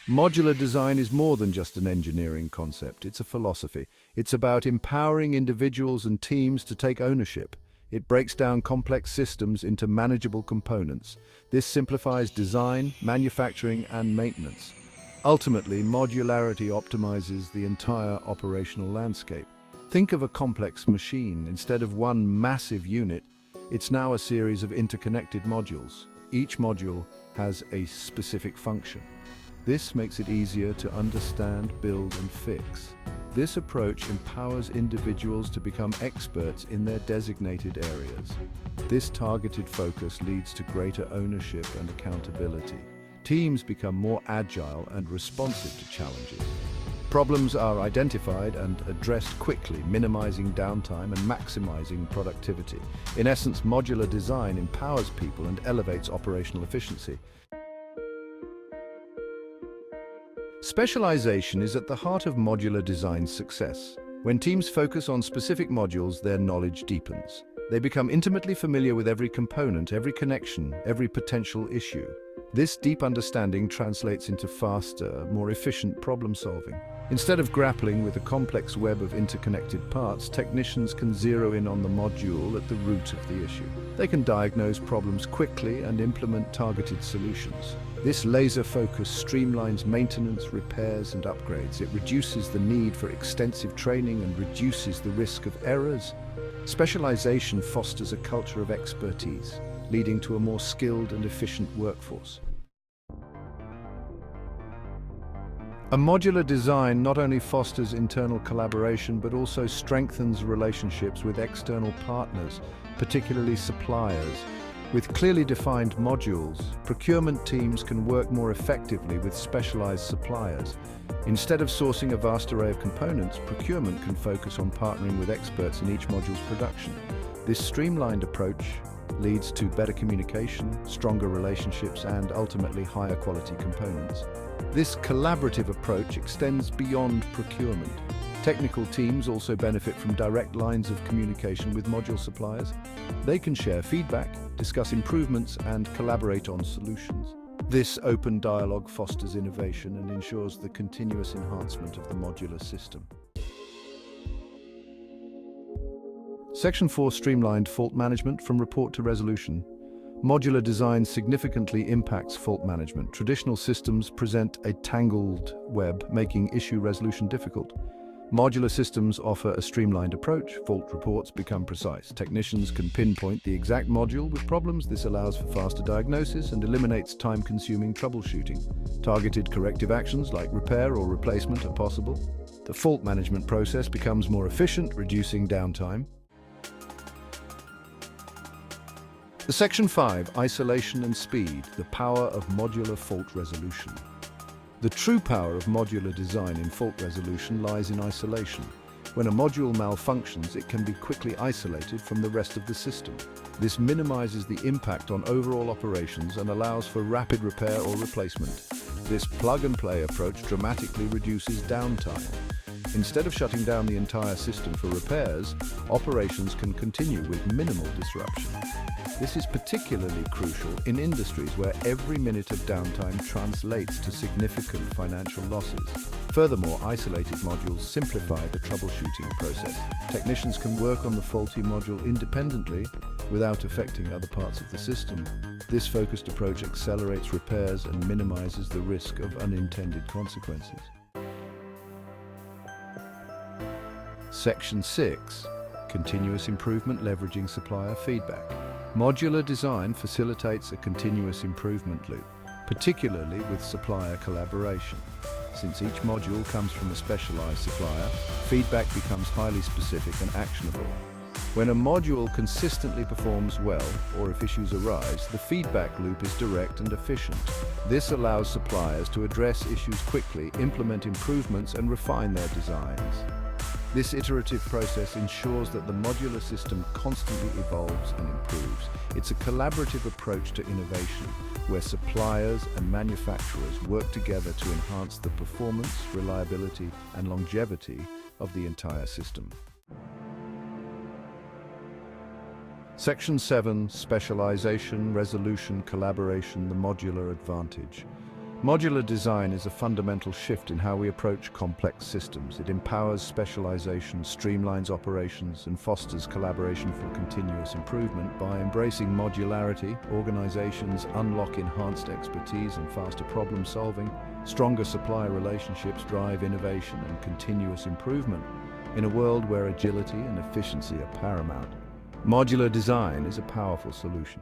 Modular design is more than just an engineering concept, it's a philosophy. It's about empowering individuals and teams to take ownership. It breaks down complex systems into manageable components. This simplifies design, manufacturing, and maintenance. Ultimately, modularity optimizes the entire operational landscape. Think of a complex machine. Instead of one massive unit, it's now a series of interconnected modules. Each module has a specific function. This makes it easier to understand, build, and fix. This approach empowers individuals to become experts in their designated areas. This targeted focus leads to greater ownership and accountability. Teams become more agile and responsive to challenges. Problems are identified and addressed quickly, minimizing downtime and maximizing productivity. In essence, modular design empowers people and elevates operational efficiency. Specialization is at the heart of modular design's success. When teams focus on specific modules, their knowledge deepens. They become intimately familiar with every component, every connection, every potential issue. This deep understanding translates into faster, more efficient problem-solving. Instead of grappling with a complex web of interconnected parts, technicians can zero in on the module at the root of the issue. They can diagnose problems quickly and implement targeted solutions. This laser focus streamlines maintenance, repairs, and upgrades. It reduces the need for extensive training and reduces the risk of errors. Specialization fosters a culture of expertise, leading to a more skilled and efficient workforce. A modular design not only fosters internal collaboration but also strengthens relationships with external partners, particularly suppliers. With clearly defined modules, procurement teams can work more effectively with specialized suppliers. Instead of sourcing a vast array of components, procurement can focus on partnering with experts in each module's production. This streamlined approach leads to better communication, stronger relationships, and ultimately higher quality components. This collaborative approach extends beyond procurement. Technical teams also benefit from direct lines of communication with module suppliers. They can share feedback, discuss improvements, and collaborate on solutions. This open dialogue fosters innovation and ensures the continuous enhancement of the modular system. Section 4: Streamlined fault management from report to resolution. Modular design significantly impacts fault management. Traditional systems present a tangled web, making issue resolution difficult. Modular systems offer a streamlined approach. Fault reports become precise. Technicians can pinpoint the exact module with problems. This allows for faster diagnosis and eliminates time-consuming troubleshooting. Targeted corrective actions like repair or replacement are possible. The fault management process becomes more efficient, reducing downtime. Section 5: Isolation and speed, the power of modular fault resolution. The true power of modular design in fault resolution lies in isolation. When a module malfunctions, it can be quickly isolated from the rest of the system. This minimizes the impact on overall operations and allows for rapid repair or replacement. This plug-and-play approach dramatically reduces downtime. Instead of shutting down the entire system for repairs, operations can continue with minimal disruption. This is particularly crucial in industries where every minute of downtime translates to significant financial losses. Furthermore, isolated modules simplify the troubleshooting process. Technicians can work on the faulty module independently without affecting other parts of the system. This focused approach accelerates repairs and minimizes the risk of unintended consequences. Section 6: Continuous improvement leveraging supplier feedback. Modular design facilitates a continuous improvement loop, particularly with supplier collaboration. Since each module comes from a specialized supplier, feedback becomes highly specific and actionable. When a module consistently performs well, or if issues arise, the feedback loop is direct and efficient. This allows suppliers to address issues quickly, implement improvements, and refine their designs. This iterative process ensures that the modular system constantly evolves and improves. It's a collaborative approach to innovation, where suppliers and manufacturers work together to enhance the performance, reliability, and longevity of the entire system. Section 7: Specialization, resolution, collaboration, the modular advantage. Modular design is a fundamental shift in how we approach complex systems. It empowers specialization, streamlines operations, and fosters collaboration for continuous improvement. By embracing modularity, organizations unlock enhanced expertise and faster problem solving. Stronger supplier relationships drive innovation and continuous improvement. In a world where agility and efficiency are paramount, modular design is a powerful solution.